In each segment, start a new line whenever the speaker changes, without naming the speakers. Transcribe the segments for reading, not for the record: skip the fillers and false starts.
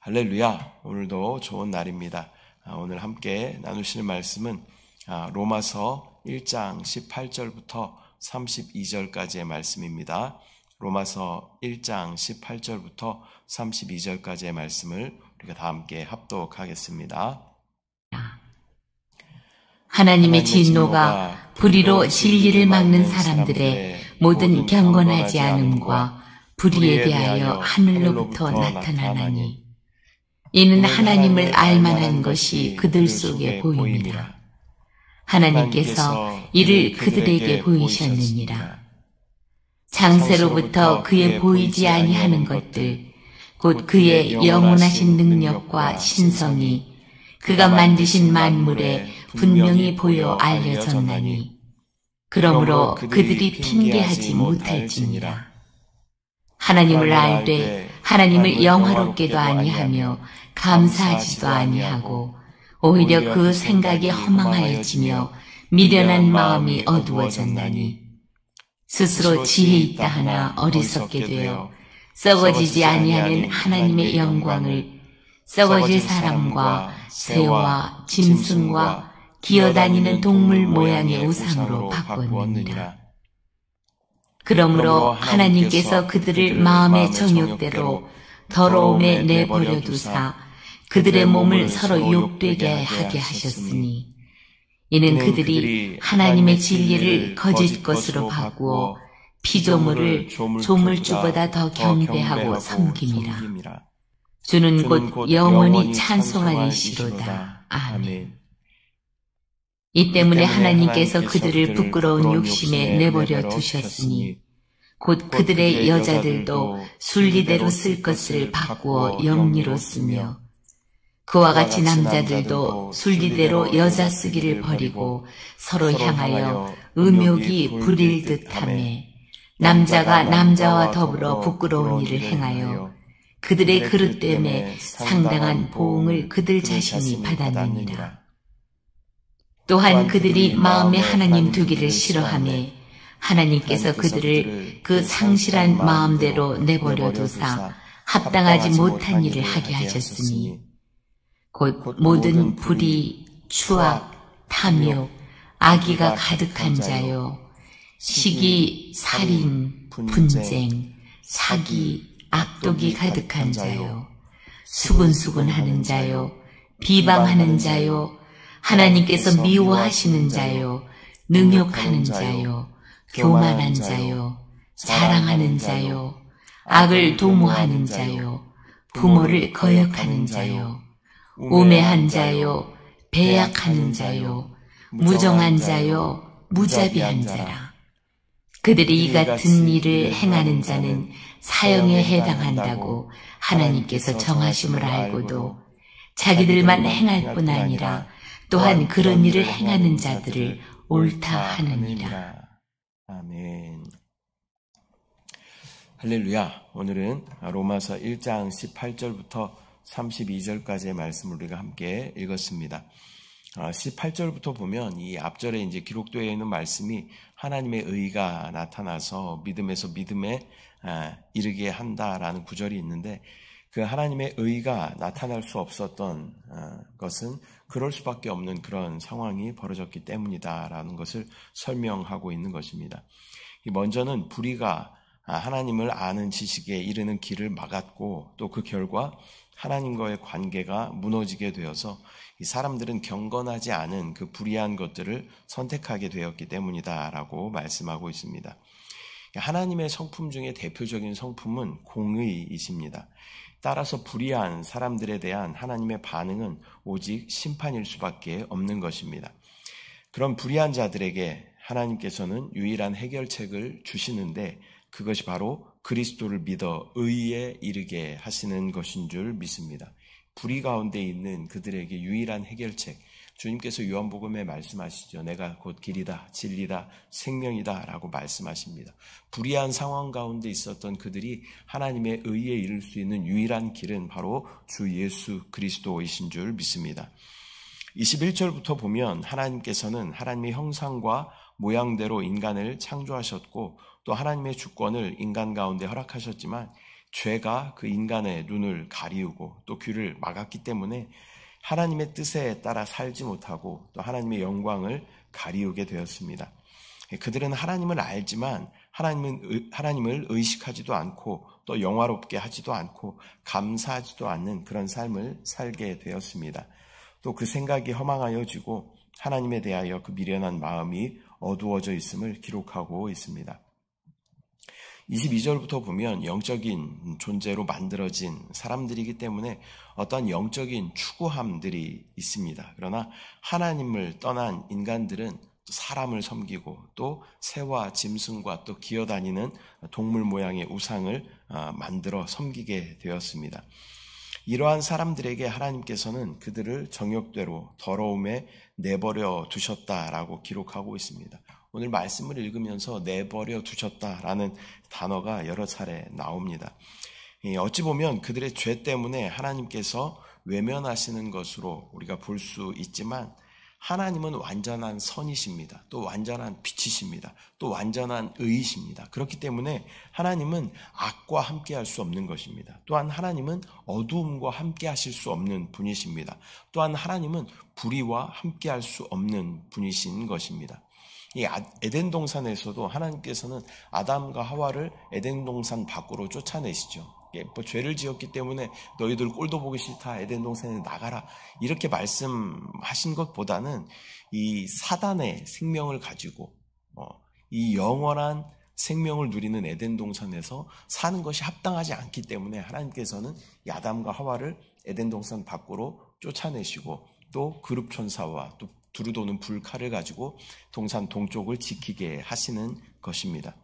할렐루야. 오늘도 좋은 날입니다. 오늘 함께 나누시는 말씀은 로마서 1장 18절부터 32절까지의 말씀입니다. 로마서 1장 18절부터 32절까지의 말씀을 우리가 다 함께 합독하겠습니다.
하나님의 진노가 불의로 진리를 막는 사람들의 모든 경건하지 않음과 불의에 대하여 하늘로부터 나타나나니 이는 하나님을 알만한 것이 그들 속에 보임이라. 하나님께서 이를 그들에게 보이셨느니라. 장세로부터 그의 보이지 아니하는 것들 곧 그의 영원하신 능력과 신성이 그가 만드신 만물에 분명히 보여 알려졌나니 그러므로 그들이 핑계하지 못할지니라. 하나님을 알되 하나님을 영화롭게도 아니하며 감사하지도 아니하고 오히려 그 생각이 허망하여지며 미련한 마음이 어두워졌나니 스스로 지혜 있다 하나 어리석게 되어 썩어지지 아니하는 하나님의 영광을 썩어질 사람과 새와 짐승과 기어다니는 동물 모양의 우상으로 바꾸었느니라. 그러므로 하나님께서 그들을 마음의 정욕대로 더러움에 내버려 두사 그들의 몸을 서로 욕되게 하게 하셨으니 이는 그들이 하나님의 진리를 거짓 것으로 바꾸어 피조물을 조물주보다 더 경배하고 섬김이라. 주는 곧 영원히 찬송할 이시로다. 아멘. 이 때문에 하나님께서 그들을 부끄러운 욕심에 내버려 두셨으니 곧 그들의 여자들도 순리대로 쓸 것을 바꾸어 영리로 쓰며 그와 같이 남자들도 순리대로 여자 쓰기를 버리고 서로 향하여 음욕이 부릴 듯하며 남자가 남자와 더불어 부끄러운 일을 행하여 그들의 그릇됨에 상당한 보응을 그들 자신이 받았느니라. 또한 그들이 마음에 하나님 두기를 싫어하며 하나님께서 그들을 그 상실한 마음대로 내버려 두사 합당하지 못한 일을 하게 하셨으니 곧 모든 불의, 추악, 탐욕, 악의가 가득한 자요 시기, 살인, 분쟁, 사기, 악독이 가득한 자요 수군수군하는 자요 비방하는 자요 하나님께서 미워하시는 자요 능욕하는 자요 교만한 자요 자랑하는 자요 악을 도모하는 자요 부모를 거역하는 자요 우매한 자요 배약하는 자요 무정한 자요 무자비한 자라. 그들이 이 같은 일을 행하는 자는 사형에 해당한다고 하나님께서 정하심을 알고도 자기들만 행할 뿐 아니라 또한 그런 일을 행하는 자들을 옳다 하느니라.
아멘. 할렐루야. 오늘은 로마서 1장 18절부터 32절까지의 말씀을 우리가 함께 읽었습니다. 18절부터 보면 이 앞절에 이제 기록되어 있는 말씀이 하나님의 의가 나타나서 믿음에서 믿음에 이르게 한다라는 구절이 있는데 그 하나님의 의가 나타날 수 없었던 것은 그럴 수밖에 없는 그런 상황이 벌어졌기 때문이다라는 것을 설명하고 있는 것입니다. 먼저는 불의가 하나님을 아는 지식에 이르는 길을 막았고 또 그 결과 하나님과의 관계가 무너지게 되어서 이 사람들은 경건하지 않은 그 불의한 것들을 선택하게 되었기 때문이다라고 말씀하고 있습니다. 하나님의 성품 중에 대표적인 성품은 공의이십니다. 따라서 불의한 사람들에 대한 하나님의 반응은 오직 심판일 수밖에 없는 것입니다. 그런 불의한 자들에게 하나님께서는 유일한 해결책을 주시는데 그것이 바로 그리스도를 믿어 의에 이르게 하시는 것인 줄 믿습니다. 불의 가운데 있는 그들에게 유일한 해결책, 주님께서 요한복음에 말씀하시죠. 내가 곧 길이다, 진리다, 생명이다 라고 말씀하십니다. 불의한 상황 가운데 있었던 그들이 하나님의 의에 이를 수 있는 유일한 길은 바로 주 예수 그리스도이신 줄 믿습니다. 21절부터 보면 하나님께서는 하나님의 형상과 모양대로 인간을 창조하셨고 또 하나님의 주권을 인간 가운데 허락하셨지만 죄가 그 인간의 눈을 가리우고 또 귀를 막았기 때문에 하나님의 뜻에 따라 살지 못하고 또 하나님의 영광을 가리우게 되었습니다. 그들은 하나님을 알지만 하나님을 의식하지도 않고 또 영화롭게 하지도 않고 감사하지도 않는 그런 삶을 살게 되었습니다. 또 그 생각이 허망하여지고 하나님에 대하여 그 미련한 마음이 어두워져 있음을 기록하고 있습니다. 22절부터 보면 영적인 존재로 만들어진 사람들이기 때문에 어떤 영적인 추구함들이 있습니다. 그러나 하나님을 떠난 인간들은 사람을 섬기고 또 새와 짐승과 또 기어다니는 동물 모양의 우상을 만들어 섬기게 되었습니다. 이러한 사람들에게 하나님께서는 그들을 정욕대로 더러움에 내버려 두셨다라고 기록하고 있습니다. 오늘 말씀을 읽으면서 내버려 두셨다라는 단어가 여러 차례 나옵니다. 어찌 보면 그들의 죄 때문에 하나님께서 외면하시는 것으로 우리가 볼 수 있지만 하나님은 완전한 선이십니다. 또 완전한 빛이십니다. 또 완전한 의이십니다. 그렇기 때문에 하나님은 악과 함께할 수 없는 것입니다. 또한 하나님은 어두움과 함께하실 수 없는 분이십니다. 또한 하나님은 불의와 함께할 수 없는 분이신 것입니다. 이 에덴 동산에서도 하나님께서는 아담과 하와를 에덴 동산 밖으로 쫓아내시죠. 죄를 지었기 때문에 너희들 꼴도 보기 싫다, 에덴 동산에 나가라, 이렇게 말씀하신 것보다는 이 사단의 생명을 가지고 이 영원한 생명을 누리는 에덴 동산에서 사는 것이 합당하지 않기 때문에 하나님께서는 이 아담과 하와를 에덴 동산 밖으로 쫓아내시고 또 그룹 천사와 또 두루 도는 불칼을 가지고 동산 동쪽을 지키게 하시는 것입니다.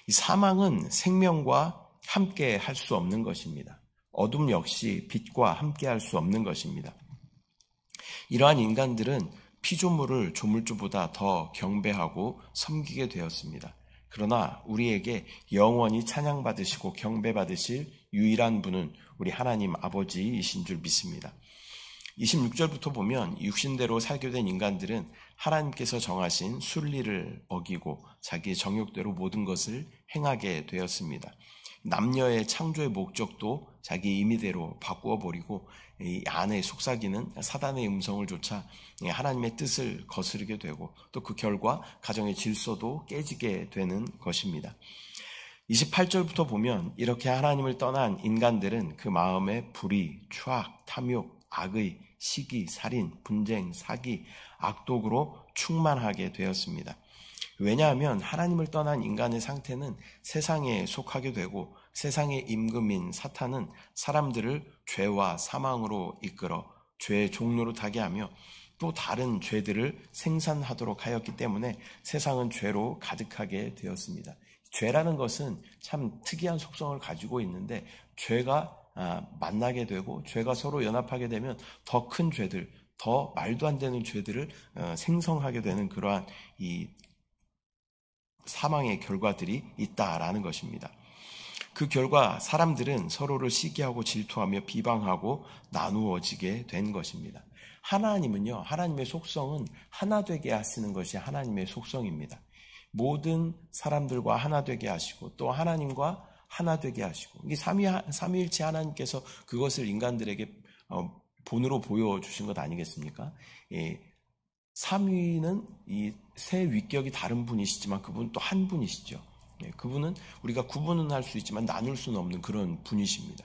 이 사망은 생명과 함께 할 수 없는 것입니다. 어둠 역시 빛과 함께 할 수 없는 것입니다. 이러한 인간들은 피조물을 조물주보다 더 경배하고 섬기게 되었습니다. 그러나 우리에게 영원히 찬양받으시고 경배받으실 유일한 분은 우리 하나님 아버지이신 줄 믿습니다. 26절부터 보면 육신대로 살게 된 인간들은 하나님께서 정하신 순리를 어기고 자기의 정욕대로 모든 것을 행하게 되었습니다. 남녀의 창조의 목적도 자기 임의대로 바꾸어 버리고 이 안에 속삭이는 사단의 음성을 쫓아 하나님의 뜻을 거스르게 되고 또 그 결과 가정의 질서도 깨지게 되는 것입니다. 28절부터 보면 이렇게 하나님을 떠난 인간들은 그 마음에 불의, 추악, 탐욕, 악의, 시기, 살인, 분쟁, 사기, 악독으로 충만하게 되었습니다. 왜냐하면 하나님을 떠난 인간의 상태는 세상에 속하게 되고 세상의 임금인 사탄은 사람들을 죄와 사망으로 이끌어 죄의 종로로 타게 하며 또 다른 죄들을 생산하도록 하였기 때문에 세상은 죄로 가득하게 되었습니다. 죄라는 것은 참 특이한 속성을 가지고 있는데 죄가 만나게 되고 죄가 서로 연합하게 되면 더 큰 죄들, 더 말도 안 되는 죄들을 생성하게 되는 그러한 이 사망의 결과들이 있다라는 것입니다. 그 결과 사람들은 서로를 시기하고 질투하며 비방하고 나누어지게 된 것입니다. 하나님은요, 하나님의 속성은 하나 되게 하시는 것이 하나님의 속성입니다. 모든 사람들과 하나 되게 하시고 또 하나님과 하나 되게 하시고 이게 삼위일체 하나님께서 그것을 인간들에게 본으로 보여주신 것 아니겠습니까? 삼위는 이 세 위격이 다른 분이시지만 그분 또 한 분이시죠. 그분은 우리가 구분은 할 수 있지만 나눌 수는 없는 그런 분이십니다.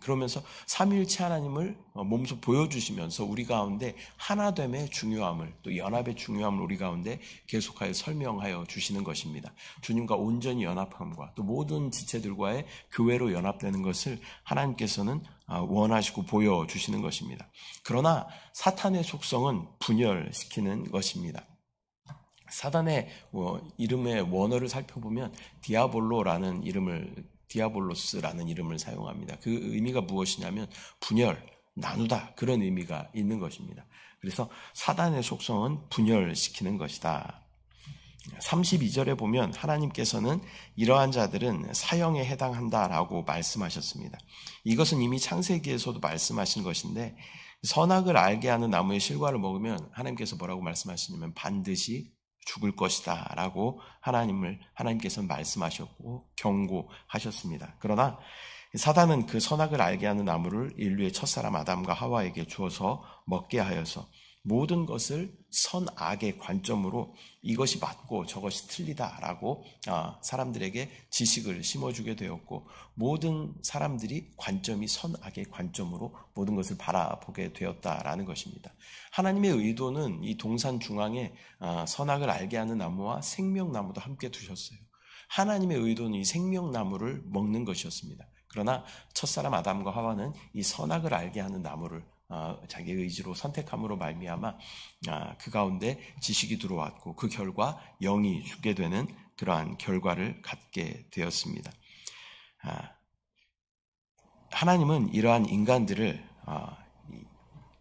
그러면서 삼위일체 하나님을 몸소 보여주시면서 우리 가운데 하나됨의 중요함을 또 연합의 중요함을 우리 가운데 계속하여 설명하여 주시는 것입니다. 주님과 온전히 연합함과 또 모든 지체들과의 교회로 연합되는 것을 하나님께서는 원하시고 보여주시는 것입니다. 그러나 사탄의 속성은 분열시키는 것입니다. 사단의 이름의 원어를 살펴보면 디아볼로스라는 이름을 사용합니다. 그 의미가 무엇이냐면 분열, 나누다, 그런 의미가 있는 것입니다. 그래서 사단의 속성은 분열시키는 것이다. 32절에 보면 하나님께서는 이러한 자들은 사형에 해당한다라고 말씀하셨습니다. 이것은 이미 창세기에서도 말씀하신 것인데 선악을 알게 하는 나무의 실과를 먹으면 하나님께서 뭐라고 말씀하시냐면 반드시 죽을 것이다 라고 하나님께서는 말씀하셨고 경고하셨습니다. 그러나 사단은 그 선악을 알게 하는 나무를 인류의 첫사람 아담과 하와에게 주어서 먹게 하여서 모든 것을 선악의 관점으로 이것이 맞고 저것이 틀리다라고 사람들에게 지식을 심어주게 되었고, 모든 사람들이 관점이 선악의 관점으로 모든 것을 바라보게 되었다라는 것입니다. 하나님의 의도는 이 동산 중앙에 선악을 알게 하는 나무와 생명나무도 함께 두셨어요. 하나님의 의도는 이 생명나무를 먹는 것이었습니다. 그러나 첫사람 아담과 하와는 이 선악을 알게 하는 나무를 자기의 의지로 선택함으로 말미암아 그 가운데 지식이 들어왔고, 그 결과 영이 죽게 되는 그러한 결과를 갖게 되었습니다. 하나님은 이러한 인간들을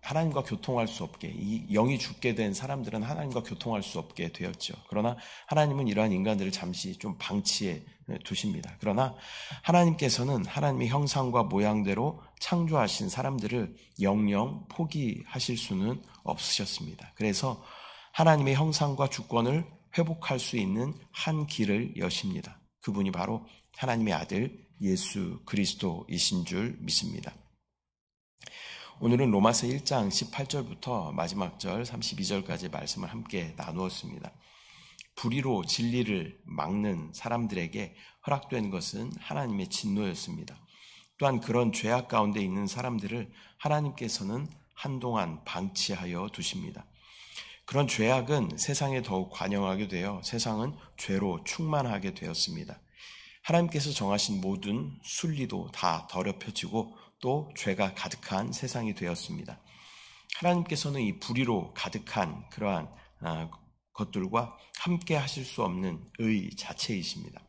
하나님과 교통할 수 없게, 이 영이 죽게 된 사람들은 하나님과 교통할 수 없게 되었죠. 그러나 하나님은 이러한 인간들을 잠시 좀 방치해 두십니다. 그러나 하나님께서는 하나님의 형상과 모양대로 창조하신 사람들을 영영 포기하실 수는 없으셨습니다. 그래서 하나님의 형상과 주권을 회복할 수 있는 한 길을 여십니다. 그분이 바로 하나님의 아들 예수 그리스도이신 줄 믿습니다. 오늘은 로마서 1장 18절부터 마지막 절 32절까지 말씀을 함께 나누었습니다. 불의로 진리를 막는 사람들에게 허락된 것은 하나님의 진노였습니다. 또한 그런 죄악 가운데 있는 사람들을 하나님께서는 한동안 방치하여 두십니다. 그런 죄악은 세상에 더욱 관영하게 되어 세상은 죄로 충만하게 되었습니다. 하나님께서 정하신 모든 순리도 다 더럽혀지고 또 죄가 가득한 세상이 되었습니다. 하나님께서는 이 불의로 가득한 그러한 것들과 함께 하실 수 없는 의 자체이십니다.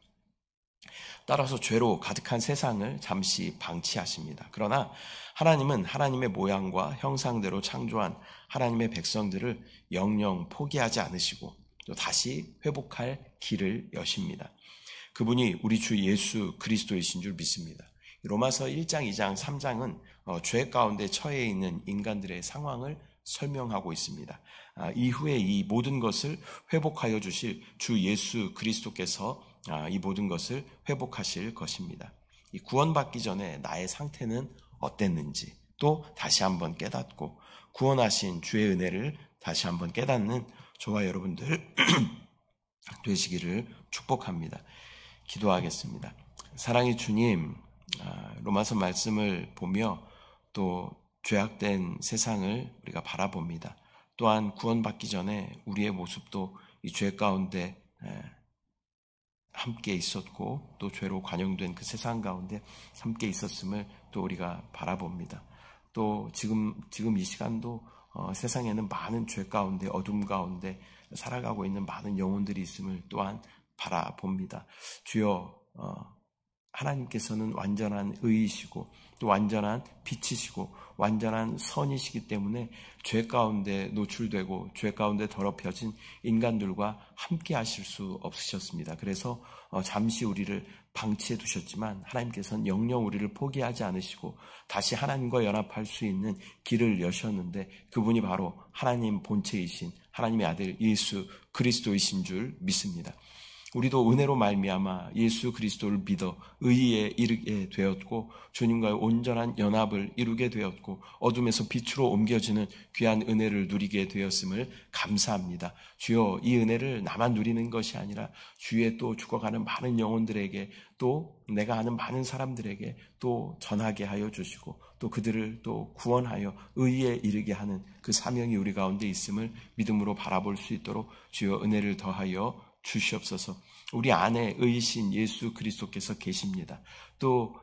따라서 죄로 가득한 세상을 잠시 방치하십니다. 그러나 하나님은 하나님의 모양과 형상대로 창조한 하나님의 백성들을 영영 포기하지 않으시고 또 다시 회복할 길을 여십니다. 그분이 우리 주 예수 그리스도이신 줄 믿습니다. 로마서 1장, 2장, 3장은 죄 가운데 처해 있는 인간들의 상황을 설명하고 있습니다. 이후에 이 모든 것을 회복하여 주실 주 예수 그리스도께서 이 모든 것을 회복하실 것입니다. 이 구원받기 전에 나의 상태는 어땠는지 또 다시 한번 깨닫고 구원하신 주의 은혜를 다시 한번 깨닫는 저와 여러분들 되시기를 축복합니다. 기도하겠습니다. 사랑의 주님, 로마서 말씀을 보며 또 죄악된 세상을 우리가 바라봅니다. 또한 구원받기 전에 우리의 모습도 이 죄 가운데 함께 있었고 또 죄로 관영된 그 세상 가운데 함께 있었음을 또 우리가 바라봅니다. 또 지금 이 시간도 세상에는 많은 죄 가운데 어둠 가운데 살아가고 있는 많은 영혼들이 있음을 또한 바라봅니다. 주여, 하나님께서는 완전한 의이시고 또 완전한 빛이시고 완전한 선이시기 때문에 죄 가운데 노출되고 죄 가운데 더럽혀진 인간들과 함께 하실 수 없으셨습니다. 그래서 잠시 우리를 방치해 두셨지만 하나님께서는 영영 우리를 포기하지 않으시고 다시 하나님과 연합할 수 있는 길을 여셨는데 그분이 바로 하나님 본체이신 하나님의 아들 예수 그리스도이신 줄 믿습니다. 우리도 은혜로 말미암아 예수 그리스도를 믿어 의에 이르게 되었고 주님과의 온전한 연합을 이루게 되었고 어둠에서 빛으로 옮겨지는 귀한 은혜를 누리게 되었음을 감사합니다. 주여, 이 은혜를 나만 누리는 것이 아니라 주위에 또 죽어가는 많은 영혼들에게 또 내가 아는 많은 사람들에게 또 전하게 하여 주시고 또 그들을 또 구원하여 의에 이르게 하는 그 사명이 우리 가운데 있음을 믿음으로 바라볼 수 있도록 주여 은혜를 더하여 주시옵소서. 우리 안에 의이신 예수 그리스도께서 계십니다. 또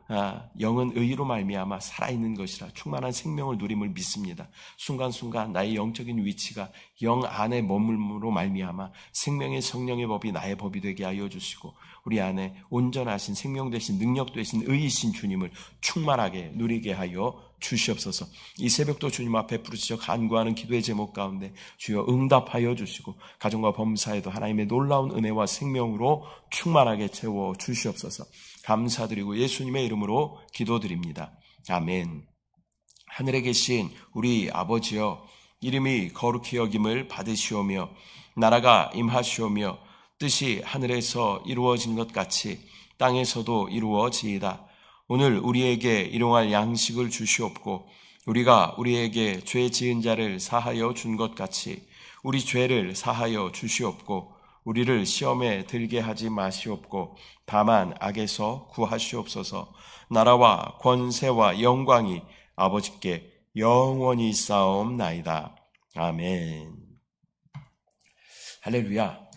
영은 의로 말미암아 살아있는 것이라 충만한 생명을 누림을 믿습니다. 순간순간 나의 영적인 위치가 영 안에 머물므로 말미암아 생명의 성령의 법이 나의 법이 되게 하여 주시고 우리 안에 온전하신 생명 되신 능력 되신 의이신 주님을 충만하게 누리게 하여 주시옵소서. 이 새벽도 주님 앞에 부르짖어 간구하는 기도의 제목 가운데 주여 응답하여 주시고 가정과 범사에도 하나님의 놀라운 은혜와 생명으로 충만하게 채워 주시옵소서. 감사드리고 예수님의 이름으로 기도드립니다. 아멘. 하늘에 계신 우리 아버지여, 이름이 거룩히 여김을 받으시오며 나라가 임하시오며 뜻이 하늘에서 이루어진 것 같이 땅에서도 이루어지이다. 오늘 우리에게 일용할 양식을 주시옵고 우리가 우리에게 죄 지은 자를 사하여 준 것 같이 우리 죄를 사하여 주시옵고 우리를 시험에 들게 하지 마시옵고 다만 악에서 구하시옵소서. 나라와 권세와 영광이 아버지께 영원히 있사옵나이다. 아멘. 할렐루야.